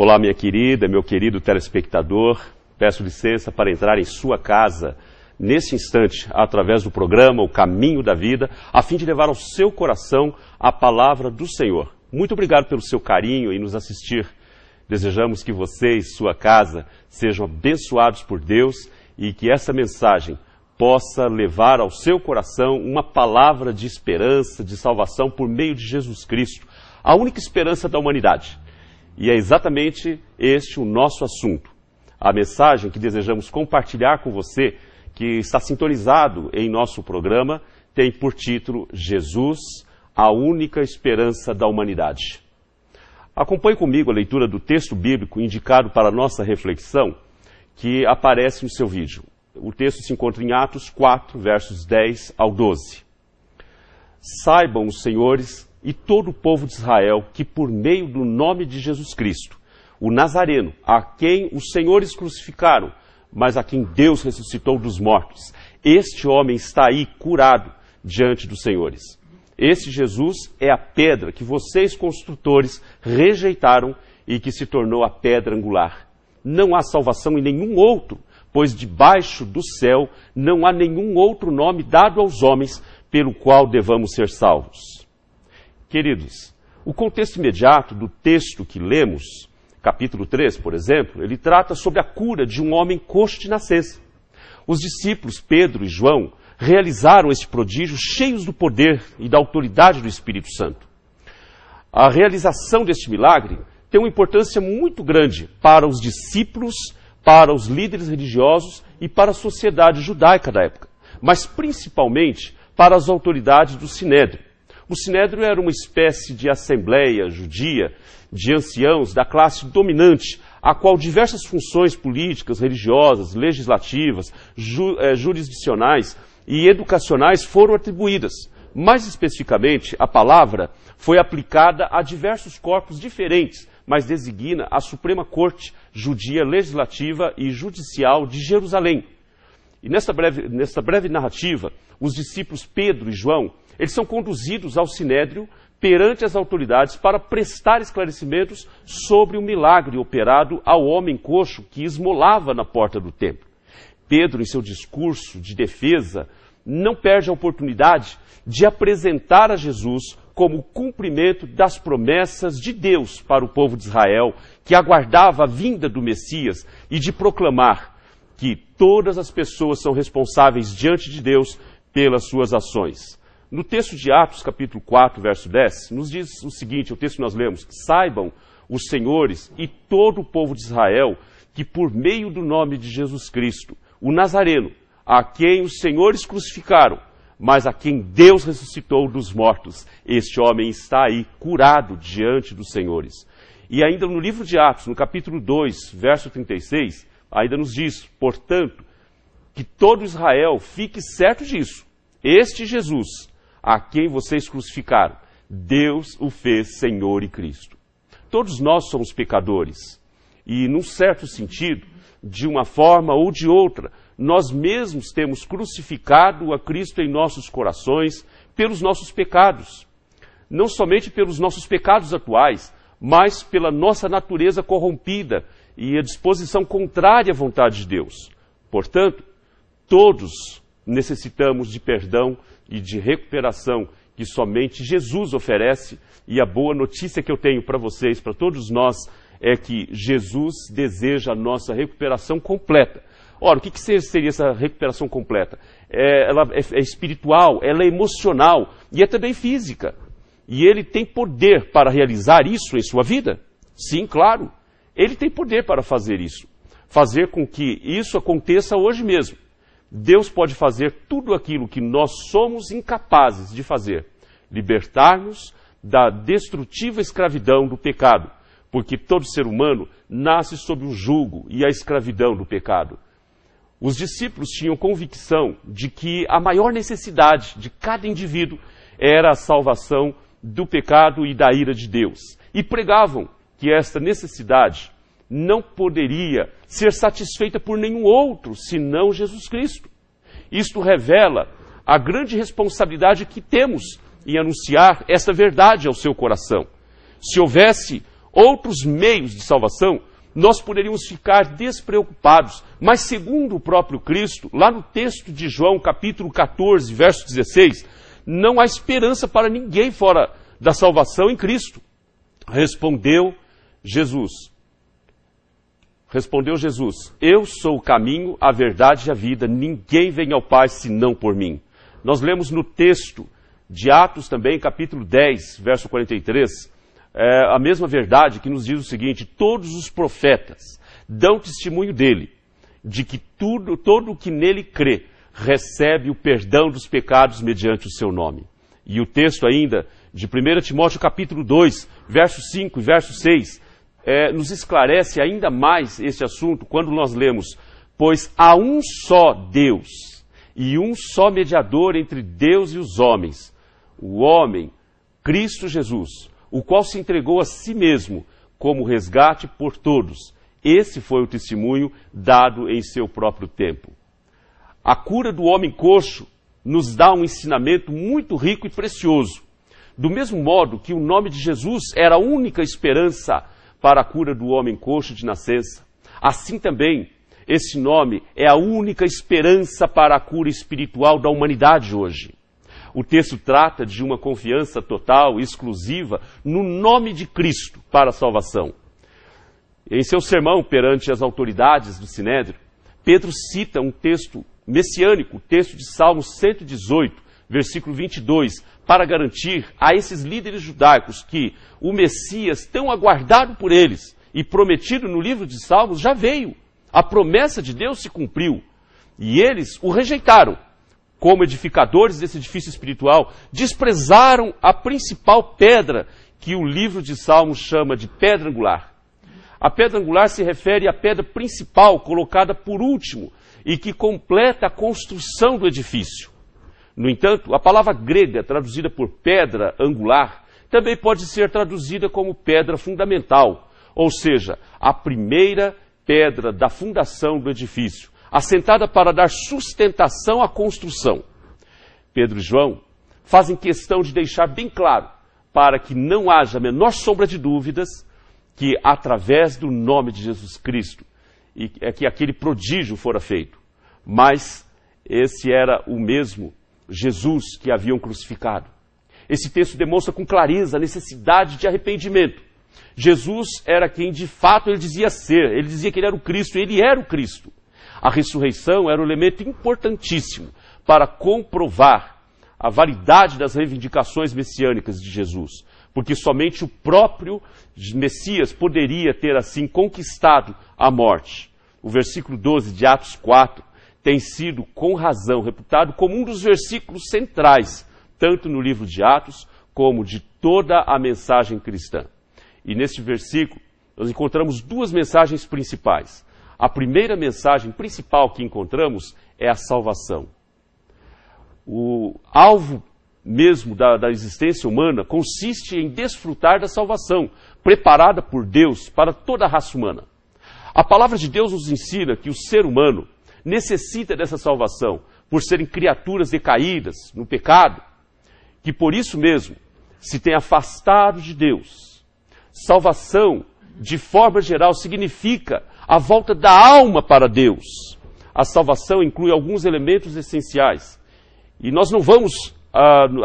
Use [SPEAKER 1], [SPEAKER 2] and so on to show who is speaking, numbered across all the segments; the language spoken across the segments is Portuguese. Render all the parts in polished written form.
[SPEAKER 1] Olá, minha querida, meu querido telespectador. Peço licença para entrar em sua casa nesse instante, através do programa O Caminho da Vida, a fim de levar ao seu coração a palavra do Senhor. Muito obrigado pelo seu carinho em nos assistir. Desejamos que você e sua casa sejam abençoados por Deus e que essa mensagem possa levar ao seu coração uma palavra de esperança, de salvação por meio de Jesus Cristo, a única esperança da humanidade. E é exatamente este o nosso assunto. A mensagem que desejamos compartilhar com você, que está sintonizado em nosso programa, tem por título Jesus, a única esperança da humanidade. Acompanhe comigo a leitura do texto bíblico indicado para a nossa reflexão, que aparece no seu vídeo. O texto se encontra em Atos 4, versos 10 ao 12. Saibam os senhores e todo o povo de Israel que por meio do nome de Jesus Cristo, o Nazareno, a quem os senhores crucificaram, mas a quem Deus ressuscitou dos mortos, este homem está aí curado diante dos senhores. Este Jesus é a pedra que vocês, construtores, rejeitaram e que se tornou a pedra angular. Não há salvação em nenhum outro, pois debaixo do céu não há nenhum outro nome dado aos homens pelo qual devamos ser salvos. Queridos, o contexto imediato do texto que lemos, capítulo 3, por exemplo, ele trata sobre a cura de um homem coxo de nascença. Os discípulos Pedro e João realizaram este prodígio cheios do poder e da autoridade do Espírito Santo. A realização deste milagre tem uma importância muito grande para os discípulos, para os líderes religiosos e para a sociedade judaica da época, mas principalmente para as autoridades do Sinédrio. O Sinédrio era uma espécie de assembleia judia de anciãos da classe dominante, a qual diversas funções políticas, religiosas, legislativas, jurisdicionais e educacionais foram atribuídas. Mais especificamente, a palavra foi aplicada a diversos corpos diferentes, mas designa a Suprema Corte Judia Legislativa e Judicial de Jerusalém. E nesta breve narrativa, os discípulos Pedro e João, eles são conduzidos ao Sinédrio perante as autoridades para prestar esclarecimentos sobre o milagre operado ao homem coxo que esmolava na porta do templo. Pedro, em seu discurso de defesa, não perde a oportunidade de apresentar a Jesus como o cumprimento das promessas de Deus para o povo de Israel, que aguardava a vinda do Messias, e de proclamar que todas as pessoas são responsáveis diante de Deus pelas suas ações. No texto de Atos, capítulo 4, verso 10, nos diz o seguinte, o texto que nós lemos: saibam os senhores e todo o povo de Israel que por meio do nome de Jesus Cristo, o Nazareno, a quem os senhores crucificaram, mas a quem Deus ressuscitou dos mortos, este homem está aí curado diante dos senhores. E ainda no livro de Atos, no capítulo 2, verso 36, ainda nos diz, portanto, que todo Israel fique certo disso. Este Jesus, a quem vocês crucificaram, Deus o fez Senhor e Cristo. Todos nós somos pecadores. E, num certo sentido, de uma forma ou de outra, nós mesmos temos crucificado a Cristo em nossos corações pelos nossos pecados. Não somente pelos nossos pecados atuais, mas pela nossa natureza corrompida e a disposição contrária à vontade de Deus. Portanto, todos necessitamos de perdão e de recuperação que somente Jesus oferece, e a boa notícia que eu tenho para vocês, para todos nós, é que Jesus deseja a nossa recuperação completa. Ora, o que seria essa recuperação completa? Ela é espiritual, ela é emocional e é também física. E Ele tem poder para realizar isso em sua vida? Sim, claro. Ele tem poder para fazer isso. Fazer com que isso aconteça hoje mesmo. Deus pode fazer tudo aquilo que nós somos incapazes de fazer. Libertar-nos da destrutiva escravidão do pecado. Porque todo ser humano nasce sob o jugo e a escravidão do pecado. Os discípulos tinham convicção de que a maior necessidade de cada indivíduo era a salvação do pecado e da ira de Deus. E pregavam que esta necessidade não poderia ser satisfeita por nenhum outro, senão Jesus Cristo. Isto revela a grande responsabilidade que temos em anunciar esta verdade ao seu coração. Se houvesse outros meios de salvação, nós poderíamos ficar despreocupados. Mas segundo o próprio Cristo, lá no texto de João, capítulo 14, verso 16, não há esperança para ninguém fora da salvação em Cristo. Respondeu Jesus, eu sou o caminho, a verdade e a vida, ninguém vem ao Pai senão por mim. Nós lemos no texto de Atos também, capítulo 10, verso 43, a mesma verdade que nos diz o seguinte: todos os profetas dão testemunho dele, de que todo o que nele crê recebe o perdão dos pecados mediante o seu nome. E o texto ainda de 1 Timóteo capítulo 2, verso 5 e verso 6, nos esclarece ainda mais esse assunto quando nós lemos: pois há um só Deus e um só mediador entre Deus e os homens, o homem, Cristo Jesus, o qual se entregou a si mesmo como resgate por todos. Esse foi o testemunho dado em seu próprio tempo. A cura do homem coxo nos dá um ensinamento muito rico e precioso. Do mesmo modo que o nome de Jesus era a única esperança para a cura do homem coxo de nascença, assim também esse nome é a única esperança para a cura espiritual da humanidade hoje. O texto trata de uma confiança total e exclusiva no nome de Cristo para a salvação. Em seu sermão perante as autoridades do Sinédrio, Pedro cita um texto messiânico, o texto de Salmos 118, versículo 22, para garantir a esses líderes judaicos que o Messias, tão aguardado por eles e prometido no livro de Salmos, já veio. A promessa de Deus se cumpriu. E eles o rejeitaram. Como edificadores desse edifício espiritual, desprezaram a principal pedra que o livro de Salmos chama de pedra angular. A pedra angular se refere à pedra principal, colocada por último, e que completa a construção do edifício. No entanto, a palavra grega traduzida por pedra angular também pode ser traduzida como pedra fundamental, ou seja, a primeira pedra da fundação do edifício, assentada para dar sustentação à construção. Pedro e João fazem questão de deixar bem claro, para que não haja a menor sombra de dúvidas, que através do nome de Jesus Cristo é que aquele prodígio fora feito. Mas esse era o mesmo Jesus que haviam crucificado. Esse texto demonstra com clareza a necessidade de arrependimento. Jesus era quem de fato ele dizia ser, ele dizia que ele era o Cristo, ele era o Cristo. A ressurreição era um elemento importantíssimo para comprovar a validade das reivindicações messiânicas de Jesus, porque somente o próprio Messias poderia ter assim conquistado a morte. O versículo 12 de Atos 4 tem sido, com razão, reputado como um dos versículos centrais, tanto no livro de Atos, como de toda a mensagem cristã. E neste versículo, nós encontramos duas mensagens principais. A primeira mensagem principal que encontramos é a salvação. O alvo mesmo da existência humana consiste em desfrutar da salvação, preparada por Deus para toda a raça humana. A palavra de Deus nos ensina que o ser humano necessita dessa salvação, por serem criaturas decaídas no pecado, que por isso mesmo se tem afastado de Deus. Salvação, de forma geral, significa a volta da alma para Deus. A salvação inclui alguns elementos essenciais. E nós não vamos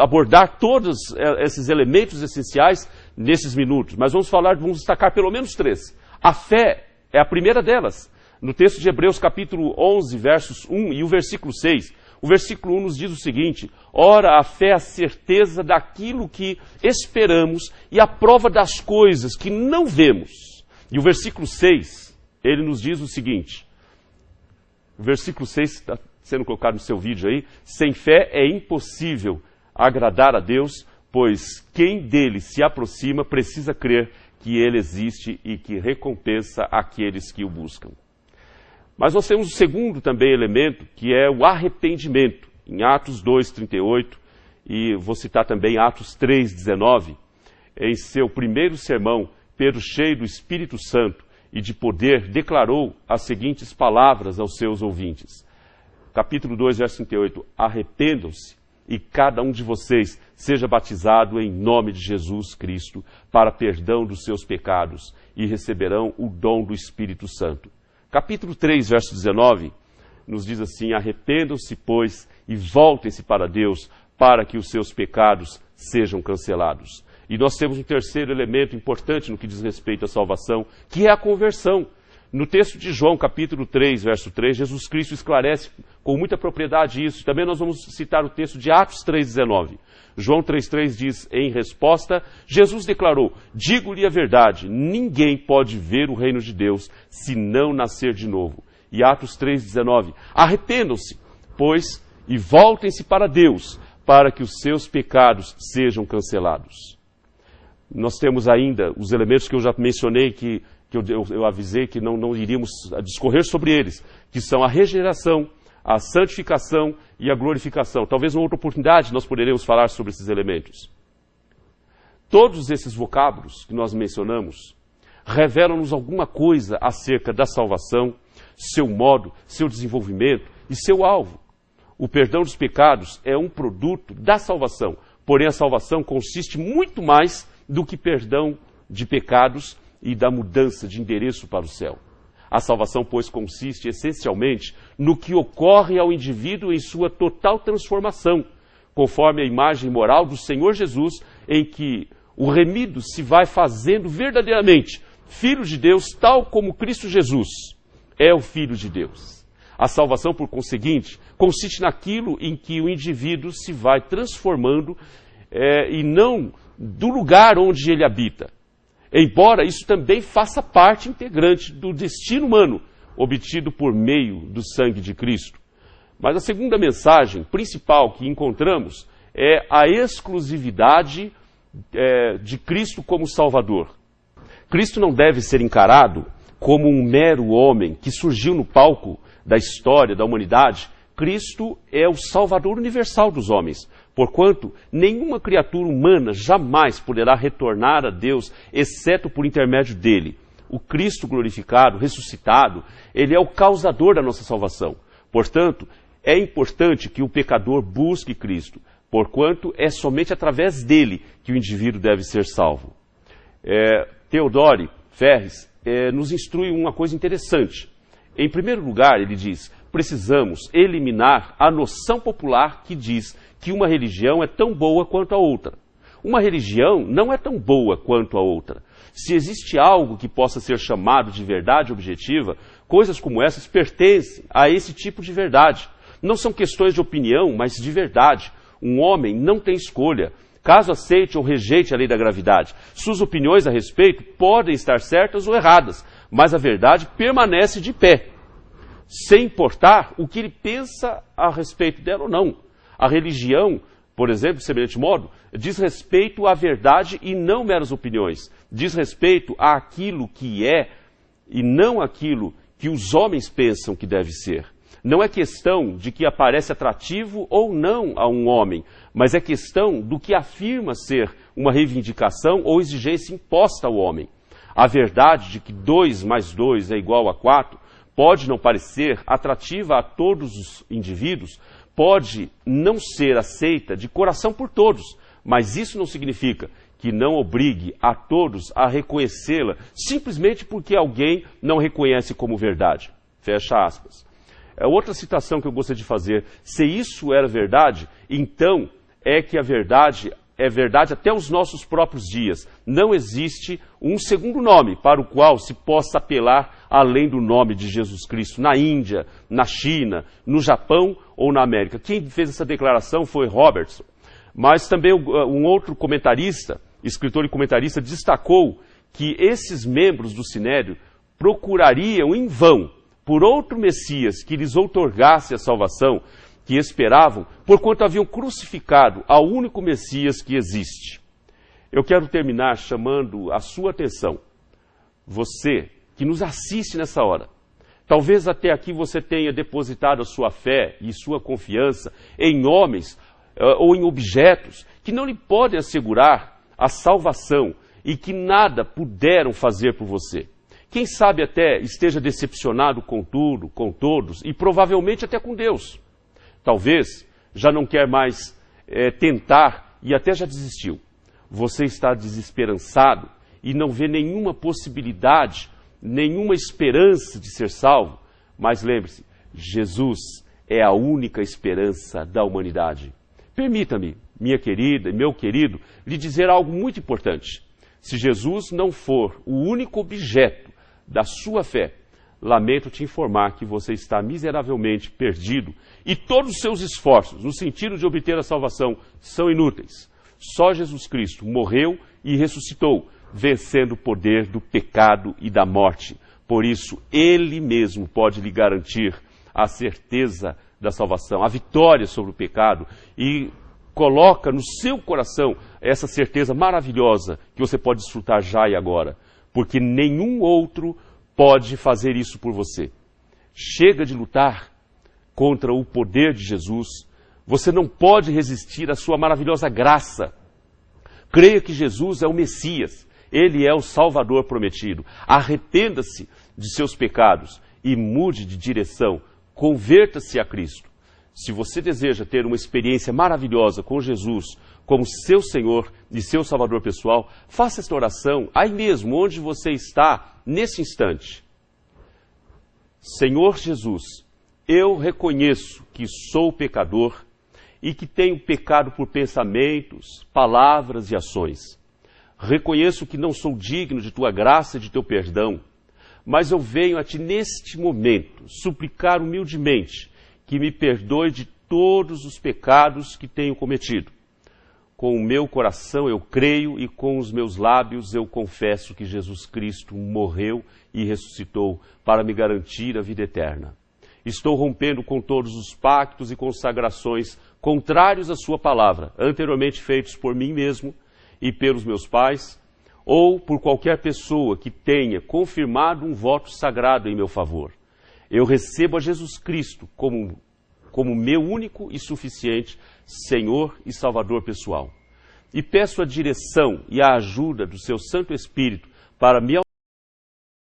[SPEAKER 1] abordar todos esses elementos essenciais nesses minutos, mas vamos destacar pelo menos 3. A fé é a primeira delas. No texto de Hebreus capítulo 11, versos 1 e o versículo 6, o versículo 1 nos diz o seguinte: ora, a fé é a certeza daquilo que esperamos e a prova das coisas que não vemos. E o versículo 6, ele nos diz o seguinte, o versículo 6 está sendo colocado no seu vídeo aí: sem fé é impossível agradar a Deus, pois quem dele se aproxima precisa crer que ele existe e que recompensa aqueles que o buscam. Mas nós temos o segundo também elemento, que é o arrependimento. Em Atos 2:38, e vou citar também Atos 3:19, em seu primeiro sermão, Pedro, cheio do Espírito Santo e de poder, declarou as seguintes palavras aos seus ouvintes. Capítulo 2, verso 38, arrependam-se e cada um de vocês seja batizado em nome de Jesus Cristo para perdão dos seus pecados e receberão o dom do Espírito Santo. Capítulo 3, verso 19, nos diz assim: arrependam-se, pois, e voltem-se para Deus, para que os seus pecados sejam cancelados. E nós temos um terceiro elemento importante no que diz respeito à salvação, que é a conversão. No texto de João, capítulo 3, verso 3, Jesus Cristo esclarece com muita propriedade isso. Também nós vamos citar o texto de Atos 3,19. João 3,3 diz, em resposta, Jesus declarou: digo-lhe a verdade, ninguém pode ver o reino de Deus se não nascer de novo. E Atos 3,19, arrependam-se, pois, e voltem-se para Deus, para que os seus pecados sejam cancelados. Nós temos ainda os elementos que eu já mencionei, que eu avisei que não iríamos discorrer sobre eles, que são a regeneração, a santificação e a glorificação. Talvez em outra oportunidade nós poderemos falar sobre esses elementos. Todos esses vocábulos que nós mencionamos revelam-nos alguma coisa acerca da salvação, seu modo, seu desenvolvimento e seu alvo. O perdão dos pecados é um produto da salvação, porém a salvação consiste muito mais do que perdão de pecados e da mudança de endereço para o céu. A salvação, pois, consiste essencialmente no que ocorre ao indivíduo em sua total transformação, conforme a imagem moral do Senhor Jesus, em que o remido se vai fazendo verdadeiramente filho de Deus, tal como Cristo Jesus é o Filho de Deus. A salvação, por conseguinte, consiste naquilo em que o indivíduo se vai transformando e não do lugar onde ele habita. Embora isso também faça parte integrante do destino humano obtido por meio do sangue de Cristo. Mas a segunda mensagem principal que encontramos é a exclusividade de Cristo como Salvador. Cristo não deve ser encarado como um mero homem que surgiu no palco da história da humanidade. Cristo é o Salvador universal dos homens, porquanto nenhuma criatura humana jamais poderá retornar a Deus, exceto por intermédio dele. O Cristo glorificado, ressuscitado, ele é o causador da nossa salvação. Portanto, é importante que o pecador busque Cristo, porquanto é somente através dele que o indivíduo deve ser salvo. Theodore Ferris nos instrui uma coisa interessante. Em primeiro lugar, ele diz: precisamos eliminar a noção popular que diz que uma religião é tão boa quanto a outra. Uma religião não é tão boa quanto a outra. Se existe algo que possa ser chamado de verdade objetiva, coisas como essas pertencem a esse tipo de verdade. Não são questões de opinião, mas de verdade. Um homem não tem escolha, caso aceite ou rejeite a lei da gravidade. Suas opiniões a respeito podem estar certas ou erradas, mas a verdade permanece de pé, sem importar o que ele pensa a respeito dela ou não. A religião, por exemplo, de semelhante modo, diz respeito à verdade e não meras opiniões. Diz respeito àquilo que é e não aquilo que os homens pensam que deve ser. Não é questão de que aparece atrativo ou não a um homem, mas é questão do que afirma ser uma reivindicação ou exigência imposta ao homem. A verdade de que 2 mais 2 é igual a 4 pode não parecer atrativa a todos os indivíduos, pode não ser aceita de coração por todos, mas isso não significa que não obrigue a todos a reconhecê-la simplesmente porque alguém não reconhece como verdade. Fecha aspas. Outra citação que eu gostaria de fazer: se isso era verdade, então é que a verdade é verdade até os nossos próprios dias. Não existe um segundo nome para o qual se possa apelar além do nome de Jesus Cristo, na Índia, na China, no Japão ou na América. Quem fez essa declaração foi Robertson. Mas também um outro comentarista, escritor e comentarista, destacou que esses membros do Sinédrio procurariam em vão por outro Messias que lhes outorgasse a salvação que esperavam, porquanto haviam crucificado ao único Messias que existe. Eu quero terminar chamando a sua atenção, você que nos assiste nessa hora. Talvez até aqui você tenha depositado a sua fé e sua confiança em homens ou em objetos que não lhe podem assegurar a salvação e que nada puderam fazer por você. Quem sabe até esteja decepcionado com tudo, com todos e provavelmente até com Deus. Talvez já não quer mais tentar e até já desistiu. Você está desesperançado e não vê nenhuma possibilidade, nenhuma esperança de ser salvo. Mas lembre-se, Jesus é a única esperança da humanidade. Permita-me, minha querida e meu querido, lhe dizer algo muito importante. Se Jesus não for o único objeto da sua fé, lamento te informar que você está miseravelmente perdido e todos os seus esforços, no sentido de obter a salvação, são inúteis. Só Jesus Cristo morreu e ressuscitou, vencendo o poder do pecado e da morte. Por isso, Ele mesmo pode lhe garantir a certeza da salvação, a vitória sobre o pecado, e coloca no seu coração essa certeza maravilhosa que você pode desfrutar já e agora, porque nenhum outro pode fazer isso por você. Chega de lutar contra o poder de Jesus. Você não pode resistir à sua maravilhosa graça. Creia que Jesus é o Messias. Ele é o Salvador prometido. Arrependa-se de seus pecados e mude de direção. Converta-se a Cristo. Se você deseja ter uma experiência maravilhosa com Jesus como seu Senhor e seu Salvador pessoal, faça esta oração aí mesmo, onde você está, nesse instante. Senhor Jesus, eu reconheço que sou pecador e que tenho pecado por pensamentos, palavras e ações. Reconheço que não sou digno de tua graça e de teu perdão, mas eu venho a ti neste momento suplicar humildemente que me perdoe de todos os pecados que tenho cometido. Com o meu coração eu creio e com os meus lábios eu confesso que Jesus Cristo morreu e ressuscitou para me garantir a vida eterna. Estou rompendo com todos os pactos e consagrações contrários à sua palavra, anteriormente feitos por mim mesmo e pelos meus pais, ou por qualquer pessoa que tenha confirmado um voto sagrado em meu favor. Eu recebo a Jesus Cristo como meu único e suficiente Senhor e Salvador pessoal. E peço a direção e a ajuda do seu Santo Espírito para me